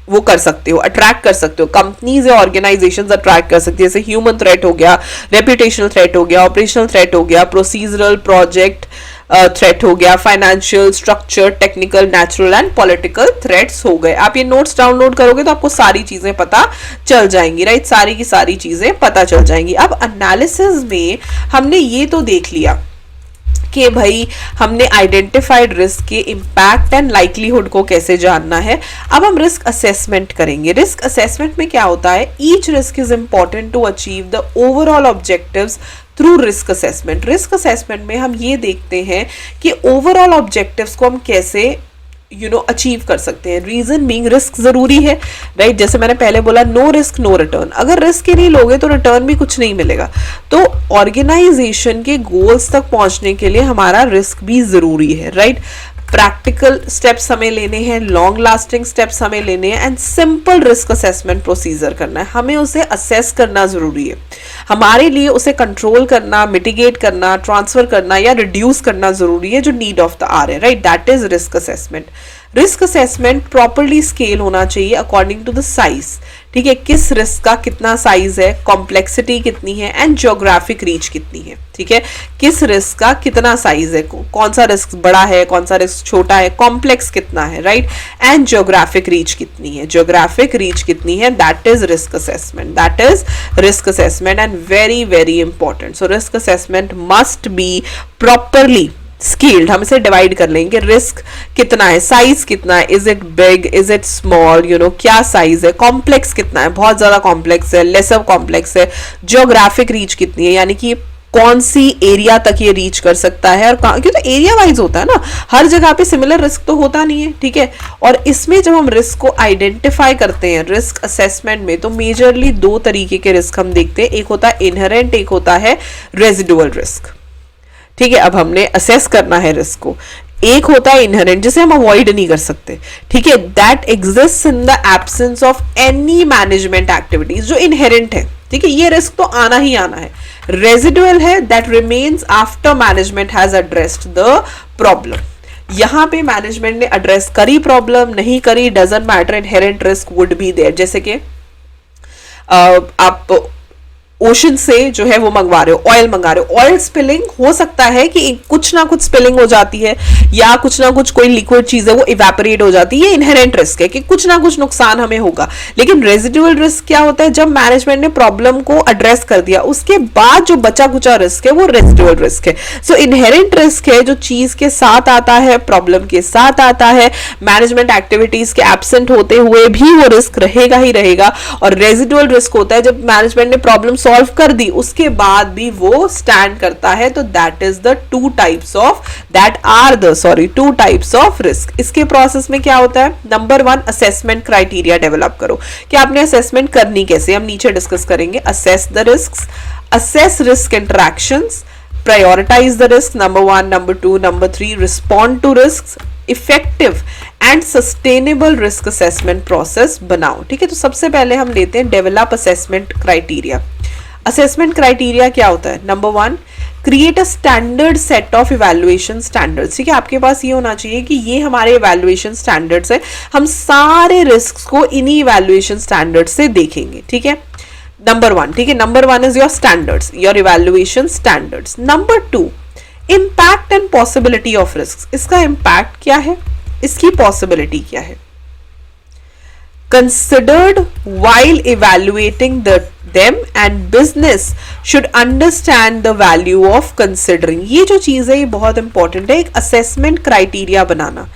वो कर सकते हो, अट्रैक्ट कर सकते हो, कंपनीज या ऑर्गेनाइजेशंस अट्रैक्ट कर सकती है, जैसे ह्यूमन थ्रेट हो गया, रेपुटेशनल थ्रेट हो गया, ऑपरेशनल थ्रेट हो गया, प्रोसीजरल प्रोजेक्ट थ्रेट हो गया, financial, structure, technical, natural and political threats हो गए। आप ये नोट्स डाउनलोड करोगे तो आपको सारी चीजें पता चल जाएंगी, राइट, सारी की सारी चीजें पता चल जाएंगी। अब एनालिसिस में हमने ये तो देख लिया कि भाई हमने आइडेंटिफाइड रिस्क के इम्पैक्ट एंड लाइक्लीहुड को कैसे जानना है। अब हम रिस्क असेसमेंट करेंगे। रिस्क असेसमेंट में क्या होता है, each risk is important to achieve the overall objectives through risk assessment. Risk assessment में हम ये देखते हैं कि ओवरऑल ऑब्जेक्टिव्स को हम कैसे अचीव कर सकते हैं। रीजन बीइंग रिस्क जरूरी है, राइट, जैसे मैंने पहले बोला, नो रिस्क नो रिटर्न, अगर रिस्क ही नहीं लोगे तो रिटर्न भी कुछ नहीं मिलेगा। तो ऑर्गेनाइजेशन के गोल्स तक पहुंचने के लिए हमारा रिस्क भी जरूरी है, राइट। प्रैक्टिकल स्टेप्स हमें लेने हैं, लॉन्ग लास्टिंग स्टेप्स हमें लेने हैं, and simple risk assessment procedure करना है। हमें उसे असेस करना जरूरी है, हमारे लिए उसे कंट्रोल करना, मिटिगेट करना, ट्रांसफर करना या रिड्यूस करना जरूरी है, जो नीड ऑफ द आवर है, right, that is risk assessment. Risk assessment properly scale होना चाहिए अकॉर्डिंग टू द साइज, ठीक है, किस रिस्क का कितना साइज है, कॉम्प्लेक्सिटी कितनी है एंड ज्योग्राफिक रीच कितनी है, ठीक है, किस रिस्क का कितना साइज है, कौन सा रिस्क बड़ा है, कौन सा रिस्क छोटा है, कॉम्प्लेक्स कितना है, राइट, एंड ज्योग्राफिक रीच कितनी है, ज्योग्राफिक रीच कितनी है, that is risk assessment, that is risk assessment and very very important. So risk assessment must be properly scaled. हम इसे डिवाइड कर लेंगे, रिस्क कितना है, साइज कितना है, is it big, is it small, क्या साइज है, कॉम्प्लेक्स कितना है, बहुत ज्यादा कॉम्प्लेक्स है, लेसर कॉम्प्लेक्स है, ज्योग्राफिक रीच कितनी है, यानी कि कौन सी एरिया तक ये रीच कर सकता है, और क्योंकि तो एरिया वाइज होता है ना, हर जगह पे सिमिलर रिस्क तो होता नहीं है, ठीक है। और इसमें जब हम रिस्क को आइडेंटिफाई करते हैं रिस्क असेसमेंट में, तो मेजरली 2 तरीके के रिस्क हम देखते हैं, एक होता है इनहेरेंट, एक होता है रेजिडुअल रिस्क, ठीक है। अब हमने असेस करना है रिस्क को। एक होता है इनहेरेंट, जिसे हम अवॉइड नहीं कर सकते, ठीक है, that exist in the absence of any management activities, जो इनहेरेंट है, ठीक है, ये रिस्क तो आना ही आना है। रेजिडुअल है, that remains after management has addressed the problem. यहां पे मैनेजमेंट ने एड्रेस करी प्रॉब्लम, नहीं करी, doesn't matter, inherent risk would be there. जैसे कि आप ओशन से जो है वो मंगवा रहे हो, ऑयल मंगा रहे हो, ऑयल स्पिलिंग हो सकता है कि कुछ ना कुछ स्पिलिंग हो जाती है या कुछ ना कुछ कोई लिक्विड चीज है वो इवेपोरेट हो जाती है, ये इनहेरेंट रिस्क है कि कुछ ना कुछ नुकसान हमें होगा। लेकिन रेजिडुअल रिस्क क्या होता है, जब मैनेजमेंट ने प्रॉब्लम को एड्रेस कर दिया उसके बाद जो बचा कुचा रिस्क है वो रेजिडुअल रिस्क है। सो इनहेरेंट रिस्क है जो चीज के साथ आता है, प्रॉब्लम के साथ आता है, मैनेजमेंट एक्टिविटीज के एब्सेंट होते हुए भी वो रिस्क रहेगा ही रहेगा। और रेजिडुअल रिस्क होता है जब मैनेजमेंट ने प्रॉब्लम सॉल्व कर दी उसके बाद भी वो स्टैंड करता है। तो that is the two types of risk. इसके प्रोसेस में क्या होता है, नंबर 1 असेसमेंट क्राइटेरिया डेवलप करो कि आपने असेसमेंट करनी कैसे, हम नीचे डिस्कस करेंगे। Assess the risk, assess risk interactions, prioritise the risk, number 1, number 2, number 3 respond to risk, effective and sustainable risk assessment process बनाओ। ठीक है, तो सबसे पहले हम लेते हैं develop assessment criteria. Assessment criteria क्या होता है, number 1 create a standard set of evaluation standards. ठीक है, आपके पास ये होना चाहिए कि ये हमारे इवैल्यूएशन स्टैंडर्ड्स है, हम सारे रिस्क को इन्हीं इवैल्यूएशन स्टैंडर्ड से देखेंगे। ठीक है, नंबर 1, ठीक है, number 1 is your standards, your evaluation standards. Number 2 impact and possibility of risk. इसका इम्पैक्ट क्या है, इसकी पॉसिबिलिटी क्या है। Considered while evaluating them and business should understand the value of considering। ये जो चीज है ये बहुत इंपॉर्टेंट है, एक असेसमेंट क्राइटेरिया बनाना।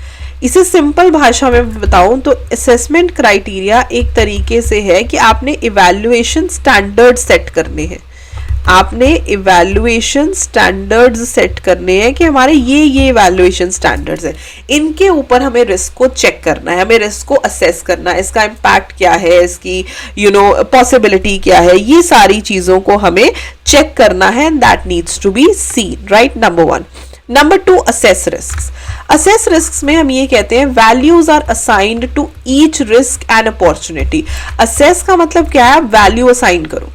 इसे सिंपल भाषा में बताऊं तो असेसमेंट क्राइटेरिया एक तरीके से है कि आपने इवैल्यूएशन स्टैंडर्ड सेट करने हैं, आपने इवैल्यूएशन स्टैंडर्ड्स सेट करने हैं कि हमारे ये इवैल्यूएशन स्टैंडर्ड्स है, इनके ऊपर हमें रिस्क को चेक करना है, हमें रिस्क को असेस करना है, इसका इम्पैक्ट क्या है, इसकी पॉसिबिलिटी क्या है, ये सारी चीजों को हमें चेक करना है and that needs to be seen, right, number 1। Number 2 assess risk. Assess risk में हम ये कहते हैं values are assigned to each risk and opportunity. Assess का मतलब क्या है, वैल्यू असाइन करो,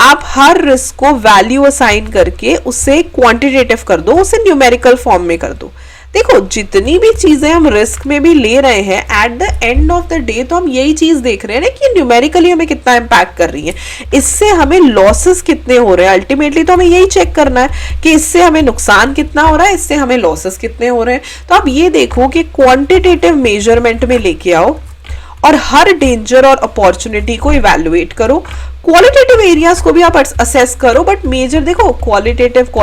आप हर रिस्क को वैल्यू असाइन करके उसे क्वांटिटेटिव कर दो, उसे न्यूमेरिकल फॉर्म में कर दो। देखो जितनी भी चीजें हम रिस्क में भी ले रहे हैं at the end of the day तो हम यही चीज देख रहे हैं ना कि न्यूमेरिकली हमें कितना इम्पैक्ट कर रही है, इससे हमें लॉसेस कितने हो रहे हैं, अल्टीमेटली तो हमें यही चेक करना है कि इससे हमें नुकसान कितना हो रहा है, इससे हमें लॉसेस कितने हो रहे हैं। तो आप ये देखो कि क्वांटिटेटिव मेजरमेंट में लेके आओ और हर डेंजर और अपॉर्चुनिटी को इवैल्यूएट करो, क्वालिटेटिव एरियाज को भी आप असेस करो, बट मेजर देखो क्वालिटेटिव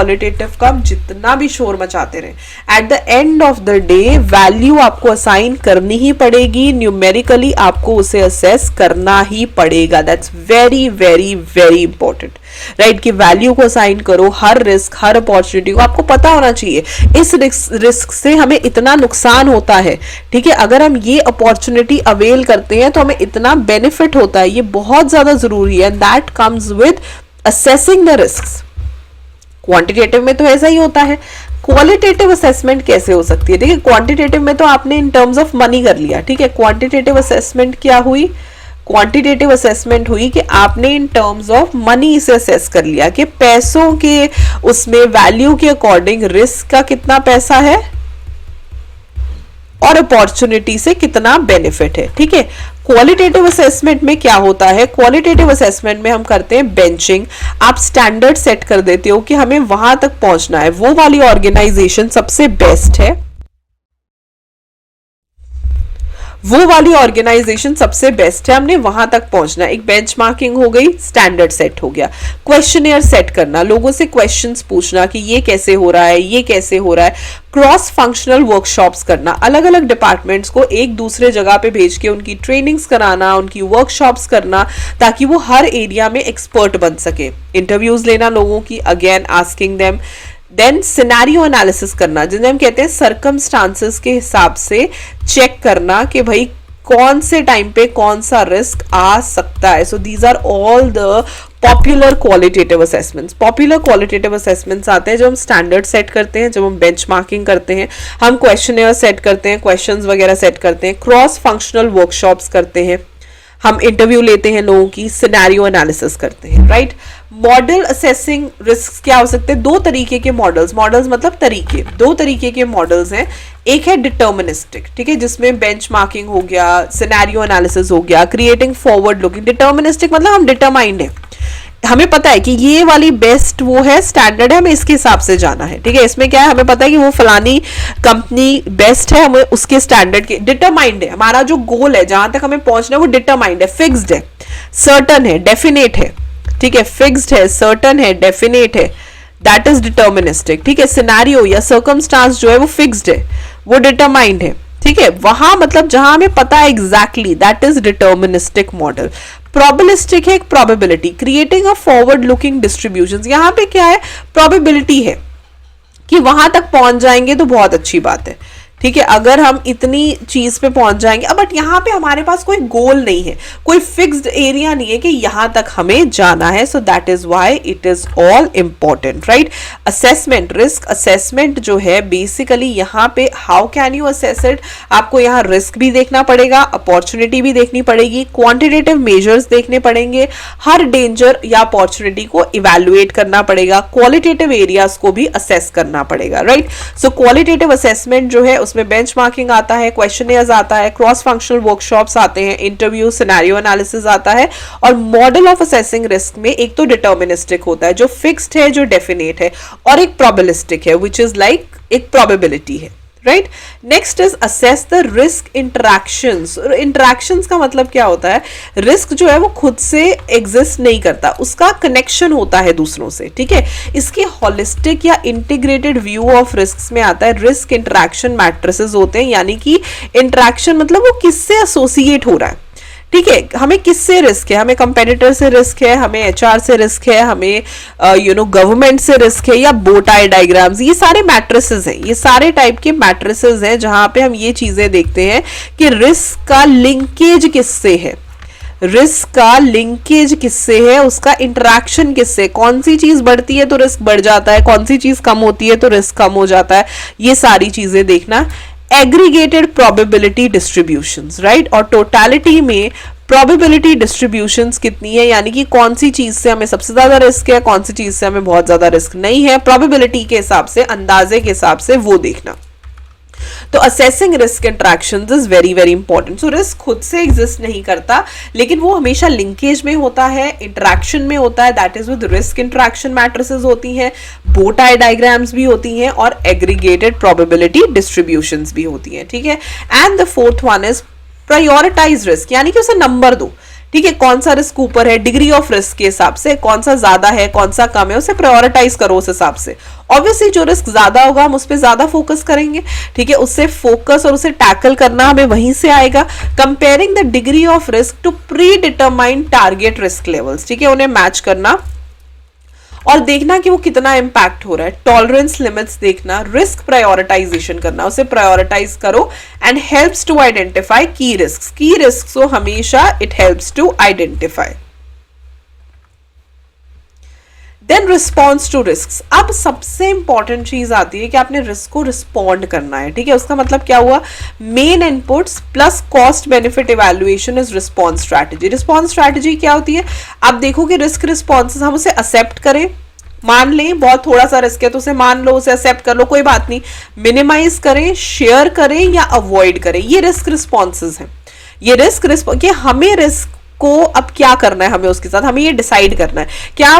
का आप जितना भी शोर मचाते रहे at the end of the day value आपको असाइन करनी ही पड़ेगी, न्यूमेरिकली आपको उसे असेस करना ही पड़ेगा। That's very very very important, right, कि वैल्यू को असाइन करो, हर रिस्क हर अपॉर्चुनिटी को आपको पता होना चाहिए इस रिस्क से हमें इतना नुकसान होता है। ठीक है, अगर हम ये अपॉर्चुनिटी अवेल करते हैं तो हमें इतना बेनिफिट होता है, ये बहुत ज्यादा जरूरी है। That comes with assessing the risks। Quantitative में तो ऐसा ही होता है, क्वालिटेटिव असेसमेंट कैसे हो सकती है, देखिए क्वांटिटेटिव में तो आपने इन टर्म्स ऑफ मनी कर लिया, ठीक है, क्वांटिटेटिव असेसमेंट क्या हुई, क्वांटिटेटिव असेसमेंट हुई कि आपने इन टर्म्स ऑफ मनी इसे असेस कर लिया कि पैसों के उसमें वैल्यू के अकॉर्डिंग रिस्क का कितना पैसा है और अपॉर्चुनिटी से कितना बेनिफिट है। ठीक है, क्वालिटेटिव असेसमेंट में क्या होता है, क्वालिटेटिव असेसमेंट में हम करते हैं बेंचिंग, आप स्टैंडर्ड सेट कर देते हो कि हमें वहां तक पहुंचना है, वो वाली ऑर्गेनाइजेशन सबसे बेस्ट है, वो वाली ऑर्गेनाइजेशन सबसे बेस्ट है, हमने वहां तक पहुंचना है। एक बेंचमार्किंग हो गई, स्टैंडर्ड सेट हो गया। क्वेश्चनियर सेट करना, लोगों से क्वेश्चंस पूछना कि ये कैसे हो रहा है, ये कैसे हो रहा है। क्रॉस फंक्शनल वर्कशॉप्स करना, अलग अलग डिपार्टमेंट्स को एक दूसरे जगह पे भेज के उनकी ट्रेनिंग्स कराना, उनकी वर्कशॉप्स करना, ताकि वो हर एरिया में एक्सपर्ट बन सके। इंटरव्यूज लेना लोगों की, again asking them. Then scenario analysis करना, जिन्हें हम कहते हैं सर्कमस्टांसेस के हिसाब से चेक करना कि भाई कौन से टाइम पे कौन सा रिस्क आ सकता है। So these are all the popular qualitative assessments. Popular qualitative assessments आते हैं जब हम स्टैंडर्ड सेट करते हैं, जब हम बेंचमार्किंग करते हैं, हम क्वेश्चनियर सेट करते हैं, क्वेश्चंस वगैरह सेट करते हैं, क्रॉस फंक्शनल वर्कशॉप्स करते हैं, हम इंटरव्यू लेते हैं लोगों की, सिनेरियो एनालिसिस करते हैं, राइट। मॉडल असेसिंग रिस्क क्या हो सकते हैं, दो तरीके के मॉडल्स मतलब तरीके, दो तरीके के मॉडल्स हैं। एक है डिटर्मिनिस्टिक, ठीक है, जिसमें बेंचमार्किंग हो गया, सिनेरियो एनालिसिस हो गया, क्रिएटिंग फॉरवर्ड लुकिंग। डिटर्मिनिस्टिक मतलब हम डिटरमाइंड है, हमें पता है कि ये वाली बेस्ट वो है, स्टैंडर्ड है, हमें इसके हिसाब से जाना है, ठीक है। इसमें क्या है, हमें पता है कि वो फलानी कंपनी बेस्ट है, हमें उसके स्टैंडर्ड के डिटरमाइंड है, हमारा जो गोल है जहां तक हमें पहुंचना है वो डिटरमाइंड है, फिक्स्ड है, सर्टन है, डेफिनेट है, ठीक है। फिक्स्ड है, सर्टन है, डेफिनेट है, दैट इज डिटर्मिनिस्टिक, ठीक है। सिनेरियो या सर्कमस्टांस जो है वो फिक्स्ड है, वो डिटरमाइंड है, ठीक है। वहां मतलब जहां हमें पता है exactly, that is deterministic model. Probabilistic है एक probability, creating a forward looking distribution. यहां पे क्या है, प्रोबेबिलिटी है कि वहां तक पहुंच जाएंगे तो बहुत अच्छी बात है, ठीक है, अगर हम इतनी चीज पे पहुंच जाएंगे। बट यहाँ पे हमारे पास कोई गोल नहीं है, कोई फिक्स्ड एरिया नहीं है कि यहां तक हमें जाना है। So that is why it is all important, right. Assessment, risk assessment जो है बेसिकली यहाँ पे how can you assess it, आपको यहाँ रिस्क भी देखना पड़ेगा, अपॉर्चुनिटी भी देखनी पड़ेगी, क्वांटिटेटिव मेजर्स देखने पड़ेंगे, हर डेंजर या अपॉर्चुनिटी को इवेल्युएट करना पड़ेगा, क्वालिटेटिव एरियाज को भी असेस करना पड़ेगा, राइट। सो क्वालिटेटिव असेसमेंट जो है उसमें बेंचमार्किंग आता है, क्वेश्चनियर्स आता है, क्रॉस फंक्शनल वर्कशॉप्स आते हैं, इंटरव्यू, सिनेरियो एनालिसिस आता है, और मॉडल ऑफ असेसिंग रिस्क में एक तो डिटर्मिनिस्टिक होता है जो फिक्स्ड है, जो डेफिनेट है, और एक प्रोबेबिलिस्टिक है विच इज लाइक एक प्रोबेबिलिटी है, right. Next is assess the risk interactions. Interactions का मतलब क्या होता है, रिस्क जो है वो खुद से एग्जिस्ट नहीं करता, उसका कनेक्शन होता है दूसरों से, ठीक है। इसके होलिस्टिक या इंटीग्रेटेड व्यू ऑफ रिस्क में आता है रिस्क इंटरैक्शन मैट्रिसेस होते हैं, यानी कि इंटरैक्शन मतलब वो किससे एसोसिएट हो रहा है, ठीक है। हमें किससे रिस्क है, हमें कंपेटिटर से रिस्क है, हमें एचआर से रिस्क है, हमें गवर्नमेंट से रिस्क है, या बोटाई डायग्राम्स, ये सारे मैट्रिसेस हैं, ये सारे टाइप के मैट्रिसेस हैं जहां पे हम ये चीजें देखते हैं कि रिस्क का लिंकेज किससे है, रिस्क का लिंकेज किससे है, उसका इंटरैक्शन किससे, कौन सी चीज बढ़ती है तो रिस्क बढ़ जाता है, कौन सी चीज कम होती है तो रिस्क कम हो जाता है, ये सारी चीजें देखना। एग्रीगेटेड प्रोबेबिलिटी डिस्ट्रीब्यूशंस, राइट, और टोटलिटी में प्रोबेबिलिटी डिस्ट्रीब्यूशंस कितनी है, यानी कि कौन सी चीज से हमें सबसे ज्यादा रिस्क है, कौन सी चीज से हमें बहुत ज्यादा रिस्क नहीं है, प्रोबेबिलिटी के हिसाब से, अंदाजे के हिसाब से वो देखना। तो assessing risk interactions is very very important. So risk खुद से एग्जिस्ट नहीं करता, लेकिन वो हमेशा लिंकेज में होता है, इंटरैक्शन में होता है, that is with risk interaction matrices होती हैं, बोटाई डायग्राम्स भी होती हैं, और एग्रीगेटेड प्रोबेबिलिटी डिस्ट्रीब्यूशंस भी होती हैं, ठीक है। And the fourth one is prioritise risk, यानी कि उसे नंबर दो, ठीक है, कौन सा रिस्क ऊपर है, डिग्री ऑफ रिस्क के हिसाब से, कौन सा ज्यादा है, कौन सा कम है, उसे प्रायोरिटाइज करो उस हिसाब से। ऑब्वियसली जो रिस्क ज्यादा होगा हम उस पर ज्यादा फोकस करेंगे, ठीक है, उससे फोकस और उसे टैकल करना हमें वहीं से आएगा। Comparing the degree of risk to pre determined target risk levels, ठीक है, उन्हें मैच करना और देखना कि वो कितना इंपैक्ट हो रहा है, टॉलरेंस लिमिट्स देखना, रिस्क प्रायोरिटाइजेशन करना, उसे प्रायोरिटाइज करो, and helps to identify key risk, key risk को हमेशा it helps to identify. Then response to risk. अब सबसे इंपॉर्टेंट चीज आती है कि आपने रिस्क को रिस्पॉन्ड करना है, ठीक है। उसका मतलब क्या हुआ, main inputs plus cost benefit evaluation is response strategy. Response strategy क्या होती है, आप देखो कि रिस्क रिस्पॉन्सेस हम उसे एक्सेप्ट करें, मान लें बहुत थोड़ा सा रिस्क है तो उसे मान लो, उसे एक्सेप्ट कर लो, कोई बात नहीं, मिनिमाइज करें, शेयर करें या अवॉइड करें, ये रिस्क रिस्पॉन्सेस हैं। ये रिस्क कि हमें रिस्क को अब क्या करना है, हमें उसके साथ हमें ये डिसाइड करना है। क्या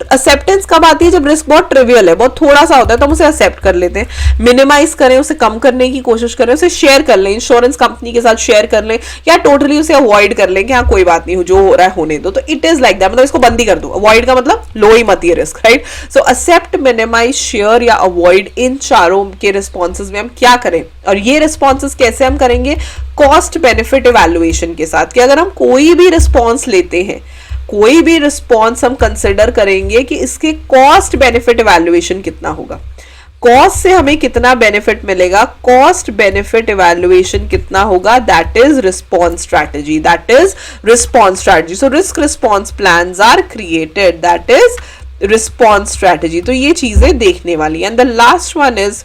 एक्सेप्टेंस कब आती है, जब रिस्क बहुत ट्रिवियल है, बहुत थोड़ा सा होता है तो हम उसे एक्सेप्ट कर लेते हैं, मिनिमाइज करें, उसे कम करने की कोशिश करें, उसे शेयर कर लें, इंश्योरेंस कंपनी के साथ शेयर कर लें, या टोटली उसे अवॉइड कर लें कि हाँ कोई बात नहीं, जो हो रहा है होने दो। तो इट इज लाइक दैट, मतलब इसको बंद ही कर दो। अवॉइड का मतलब लो ही मत ये risk, right. So except, minimise, share या अवॉइड, इन चारों के रिस्पॉन्सेज में हम क्या करें, और ये रिस्पॉन्सेज कैसे हम करेंगे, कॉस्ट बेनिफिट इवैल्यूएशन के साथ, कि अगर हम कोई भी रिस्पॉन्स लेते हैं, कोई भी रिस्पॉन्स हम कंसिडर करेंगे कि इसके कॉस्ट बेनिफिट इवैल्यूएशन कितना होगा, कॉस्ट से हमें कितना बेनिफिट मिलेगा, कॉस्ट बेनिफिट इवैल्यूएशन कितना होगा, that is response strategy, that is response strategy. So risk response plans are created, that is response strategy. तो ये चीजें देखने वाली। And the last one is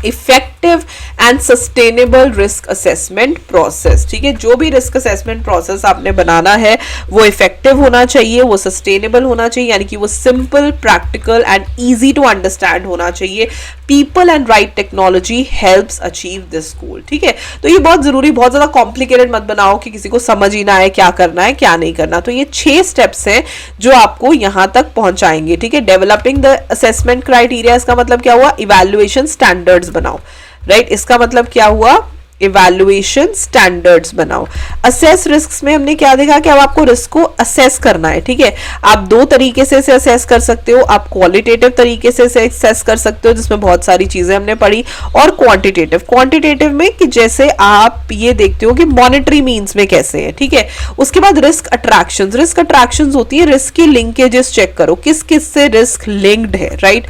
effective and sustainable risk assessment process. ठीक है, जो भी रिस्क असेसमेंट प्रोसेस आपने बनाना है वो इफेक्टिव होना चाहिए, वो सस्टेनेबल होना चाहिए, यानी कि वो simple, practical and easy to understand होना चाहिए। People and right technology helps achieve this goal. ठीक है, तो ये बहुत जरूरी, बहुत ज्यादा कॉम्प्लिकेटेड मत बनाओ कि किसी को समझ ही ना आए क्या करना है क्या नहीं करना। तो ये 6 स्टेप्स हैं जो आपको यहां तक पहुंचाएंगे। ठीक है, डेवलपिंग द असेसमेंट क्राइटेरिया, इसका मतलब क्या हुआ, इवैल्यूएशन स्टैंडर्ड्स बनाओ। राइट, इसका मतलब क्या हुआ, इवैल्यूएशन स्टैंडर्ड्स बनाओ। असेस रिस्क में हमने क्या देखा कि अब आपको रिस्क को असेस करना है। ठीक है, आप 2 तरीके से इसे असेस कर सकते हो। आप क्वालिटेटिव तरीके से इसे असेस कर सकते हो, जिसमें बहुत सारी चीजें हमने पढ़ी, और क्वांटिटेटिव में कि जैसे आप ये देखते हो कि मॉनेटरी मीन्स में कैसे है। ठीक है, उसके बाद रिस्क अट्रैक्शंस होती है, रिस्क की लिंकेजेस चेक करो, किस किस से रिस्क लिंक्ड है। Right,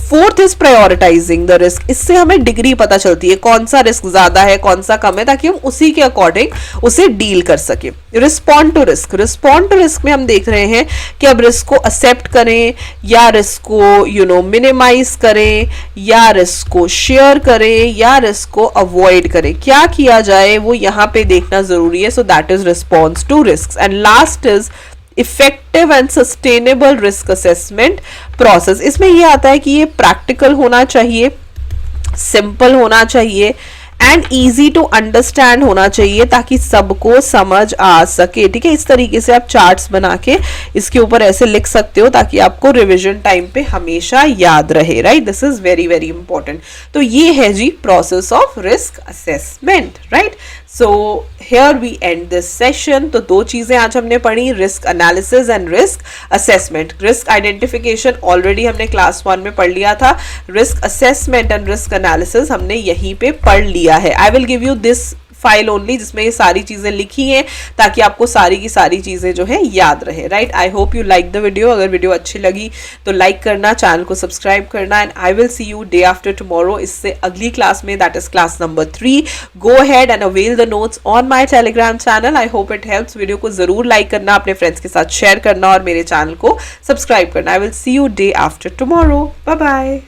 4th is prioritising the risk, इससे हमें डिग्री पता चलती है कौन सा रिस्क ज्यादा है कौन सा कम है, ताकि हम उसी के अकॉर्डिंग उसे डील कर सके। रिस्पॉन्ड टू रिस्क में हम देख रहे हैं कि अब रिस्क को एक्सेप्ट करें या रिस्क को मिनिमाइज करें या रिस्क को शेयर करें या रिस्क को अवॉइड करें, क्या किया जाए वो यहाँ पे देखना जरूरी है। So that is response to risk. And last is effective and sustainable risk assessment process. इसमें यह आता है कि ये प्रैक्टिकल होना चाहिए, सिंपल होना चाहिए एंड इजी टू अंडरस्टैंड होना चाहिए, ताकि सबको समझ आ सके। ठीक है, इस तरीके से आप चार्ट्स बना के इसके ऊपर ऐसे लिख सकते हो ताकि आपको रिवीजन टाइम पे हमेशा याद रहे। Right, this is very very important. तो ये है जी process of risk assessment. Right, so here we end this session. तो 2 चीजें आज हमने पढ़ी, risk analysis and risk assessment. Risk identification already हमने क्लास 1 में पढ़ लिया था, risk assessment and risk analysis हमने यहीं पे पढ़ लिया है। I will give you this file only जिसमें ये सारी चीजें लिखी हैं, ताकि आपको सारी की सारी चीजें जो है याद रहे। Right, I hope you like the video. अगर वीडियो अच्छी लगी तो लाइक करना, चैनल को सब्सक्राइब करना, and I will see you day after tomorrow इससे अगली क्लास में, that is class number 3। Go ahead and avail the notes on my Telegram channel. I hope it helps. Video को जरूर लाइक करना, अपने फ्रेंड्स के साथ शेयर करना और मेरे चैनल को सब्सक्राइब करना। I will see you day after tomorrow. Bye bye.